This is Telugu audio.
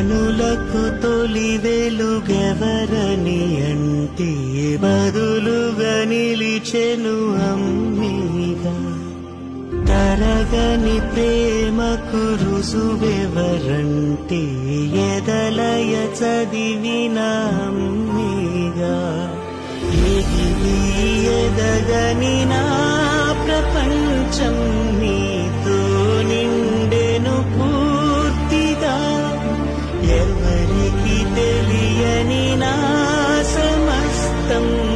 కనులకు తొలి వెలుగెవరని అంటే బదులుగా నిలిచెను అమ్మేగా. తరగని ప్రేమకు రుజువెవరంటే ఎదలయ చదివిన అమ్మేగా. ఎదిగి ఎదగని నా ప్రపంచం నీతో నిండెను పూర్తిగా. ఎవరికి తెలియని నా సమస్తం